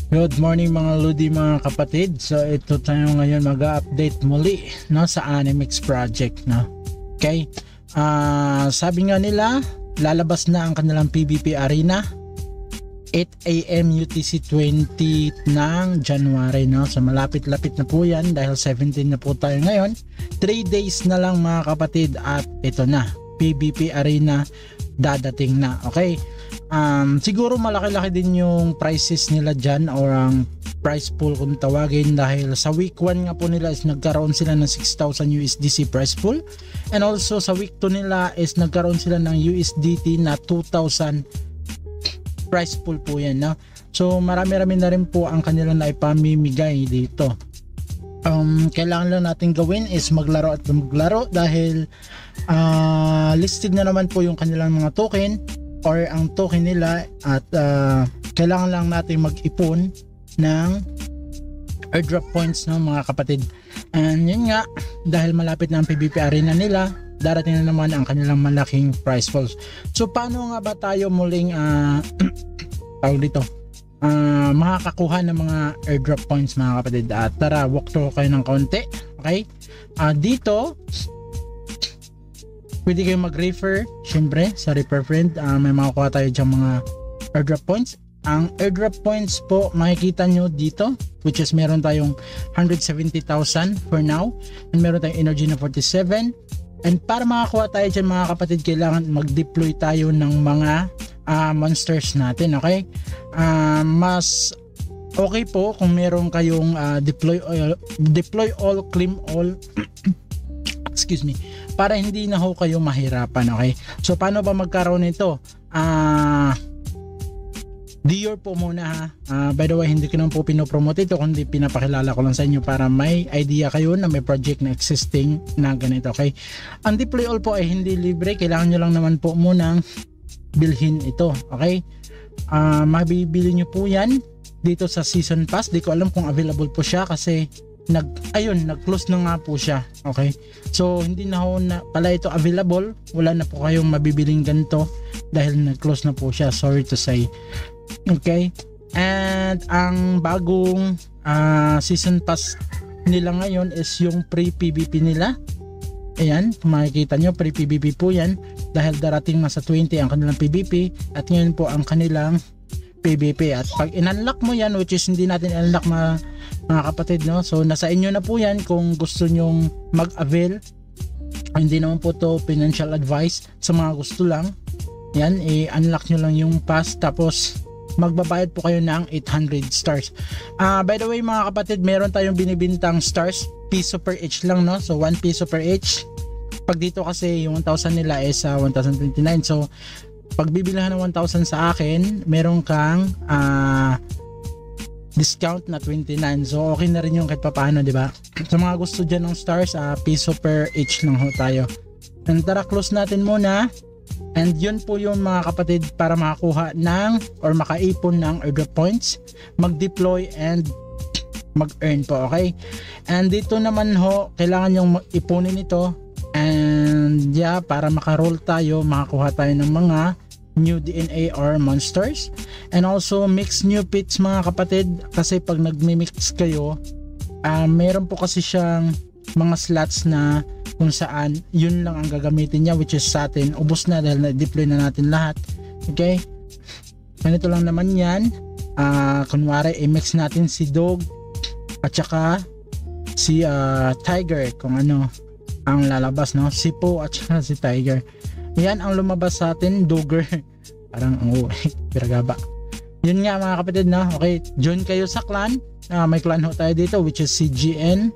Good morning mga Lodi, mga kapatid. So ito tayo ngayon mag-update muli, no, sa Animex project, no. Okay. Sabi nga nila lalabas na ang kanilang PvP Arena 8 AM UTC 20 ng January, no. So malapit-lapit na po yan dahil 17 na po tayo ngayon. 3 days na lang mga kapatid at ito na, PvP Arena dadating na. Okay. Siguro malaki-laki din yung prices nila dyan or ang price pool kung tawagin, dahil sa week 1 nga po nila is nagkaroon sila ng 6,000 USDC price pool, and also sa week 2 nila is nagkaroon sila ng USDT na 2,000 price pool po yan, no? So marami-rami na rin po ang kanilang naipamimigay dito. Kailangan lang natin gawin is maglaro at maglaro dahil listed na naman po yung kanilang mga token or ang token nila at kailangan lang natin mag-ipon ng airdrop points, no, mga kapatid. And yun nga, dahil malapit na ang PvP Arena nila, darating na naman ang kanilang malaking prize pools. So paano nga ba tayo muling tawag dito, makakakuha ng mga airdrop points, mga kapatid? Tara, walk through kayo ng konti. Okay, dito pwede kayo mag-refer, syempre, sa refer friend. May makukuha tayo dyan mga airdrop points. Ang airdrop points po makikita nyo dito, which is meron tayong 170,000 for now, and meron tayong energy na 47. And para makakuha tayo dyan, mga kapatid, kailangan mag-deploy tayo ng mga monsters natin. Okay, mas okay po kung meron kayong deploy all, claim all excuse me, para hindi na ho kayo mahirapan. Okay, so paano ba magkaroon nito? Dior po muna, ha. By the way, hindi ko naman po pinopromote ito, kundi pinapakilala ko lang sa inyo para may idea kayo na may project na existing na ganito. Okay, ang deploy all po ay hindi libre, kailangan nyo lang naman po munang bilhin ito. Okay, mabibili nyo po yan dito sa season pass. Di ko alam kung available po siya kasi nag-close na nga po siya. Okay, so hindi na ho na pala ito available, wala na po kayong mabibiling ganito dahil nag-close na po siya, sorry to say. Okay, and ang bagong season pass nila ngayon is yung pre-PvP nila. Ayan, kung makikita nyo, pre-PvP po yan dahil darating na sa 20 ang kanilang PvP at ngayon po ang kanilang PvP. At pag in-unlock mo yan, which is hindi natin in-unlock, mga kapatid, no? So nasa inyo na po yan kung gusto nyong mag-avail. Hindi naman po to financial advice, sa mga gusto lang yan, i-unlock nyo lang yung pass tapos magbabayad po kayo ng 800 stars. By the way, mga kapatid, meron tayong binibintang stars, piso per each lang, no? So 1 piso per each. Pag dito kasi yung 1,000 nila is 1,029. So pag bibilihan ng 1,000 sa akin, meron kang discount na 29. So okay na rin yung kahit papaano, di ba? Sa mga gusto dyan ng stars, piso per each lang ho tayo. And tara, close natin muna. And yun po yung, mga kapatid, para makakuha ng or makaipon ng airdrop points, mag-deploy and mag-earn po. Okay, and dito naman ho, kailangan yung ipunin ito. And yeah, para makaroll tayo, makakuha tayo ng mga new DNA or monsters, and also mix new pits, mga kapatid, kasi pag nagmi-mix kayo, meron po kasi siyang mga slots na kung saan yun lang ang gagamitin niya, which is sa atin ubos na dahil na-deploy na natin lahat. Okay, ganito lang naman yan. Kunwari i-mix natin si Dog at saka si Tiger, kung ano ang lalabas, no? Si Po at saka si Tiger. Yan ang lumabas sa atin, Dogger. Parang piragaba. Yun nga, mga kapatid, no? Okay, join kayo sa clan. May clan ho tayo dito, which is CGN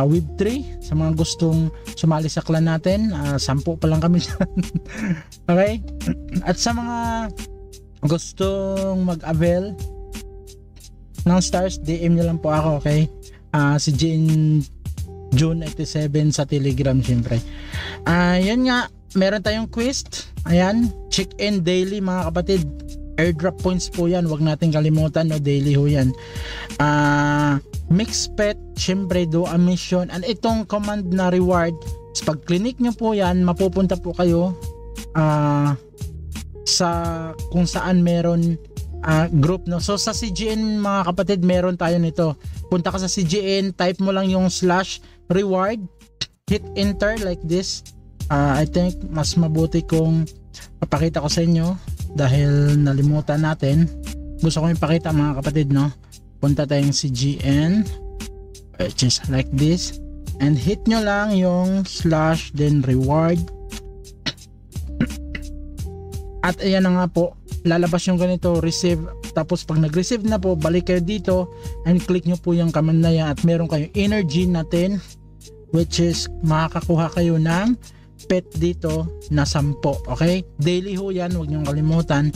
Web3. Sa mga gustong sumali sa clan natin, 10 pa lang kami. Okay, at sa mga gustong mag-avail ng stars, DM nyo lang po ako. Okay, si June 87 sa Telegram, syempre. Yun nga, meron tayong quest. Ayan, check-in daily, mga kapatid. Airdrop points po yan, wag natin kalimutan, no? Daily ho yan. mix pet, syempre do a mission, and itong command na reward, pag clinic nyo po yan, mapupunta po kayo sa kung saan meron group, no. So sa CGN mga kapatid, meron tayo nito. Punta ka sa CGN, type mo lang yung /reward, hit enter like this. I think mas mabuti kung papakita ko sa inyo dahil nalimutan natin. Gusto ko ipakita mga kapatid, no. Punta tayong CGN, which is like this, and hit nyo lang yung / then reward. At ayan na nga po, lalabas yung ganito, receive. Tapos pag nag-receive na po, balik kayo dito and click nyo po yung command na yan at meron kayong energy natin, which is makakakuha kayo ng pet dito na 10. Okay, daily ho yan, huwag nyo kalimutan.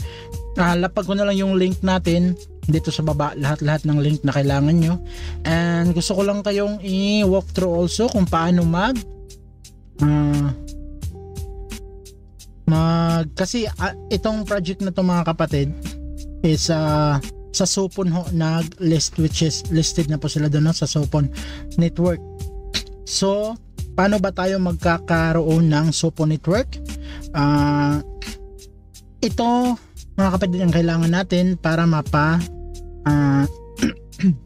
Lapag ko na lang yung link natin dito sa baba, lahat ng link na kailangan nyo. And gusto ko lang kayong i-walk through also kung paano kasi itong project na to mga kapatid is sa Supon ho nag-list, which is listed na po sila doon, no, sa Supon Network. So paano ba tayo magkakaroon ng Supon Network? Ito mga kapatid ang kailangan natin para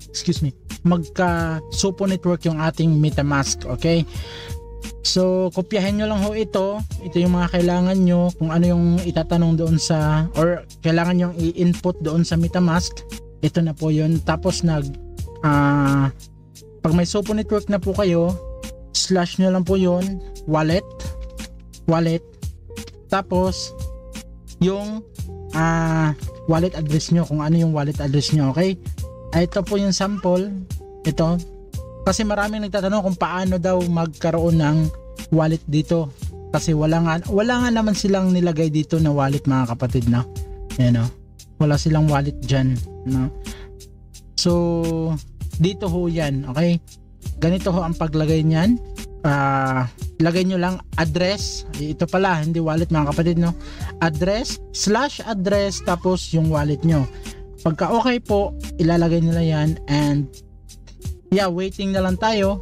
excuse me, magka Supon Network yung ating MetaMask. Okay, so kopyahin nyo lang ho ito yung mga kailangan nyo, kung ano yung itatanong doon sa, or kailangan nyo i-input doon sa MetaMask. Ito na po yun. Tapos pag may Supon Network na po kayo, / nyo lang po yun, wallet, tapos yung wallet address nyo, kung ano yung wallet address nyo. Okay, ito po yung sample. Ito kasi maraming nagtatanong kung paano daw magkaroon ng wallet dito, kasi wala nga naman silang nilagay dito na wallet mga kapatid, no. Ayan, no? Wala silang wallet dyan, no? So dito ho yan. Okay, ganito ho ang paglagay nyan. Lagay nyo lang address, ito pala hindi wallet mga kapatid, no. Address /address tapos yung wallet nyo. Pagka okay po, ilalagay nila yan, and yeah, waiting na lang tayo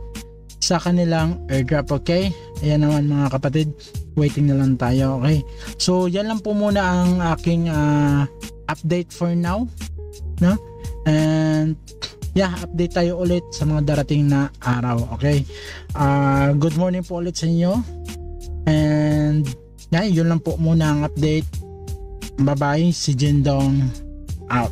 sa kanilang airdrop. Okay, ayan naman mga kapatid, waiting na lang tayo. Okay, so yan lang po muna ang aking update for now, no? And yeah, update tayo ulit sa mga darating na araw. Okay, good morning po ulit sa inyo, and yeah, yun lang po muna ang update. Bye bye, si Jindong out.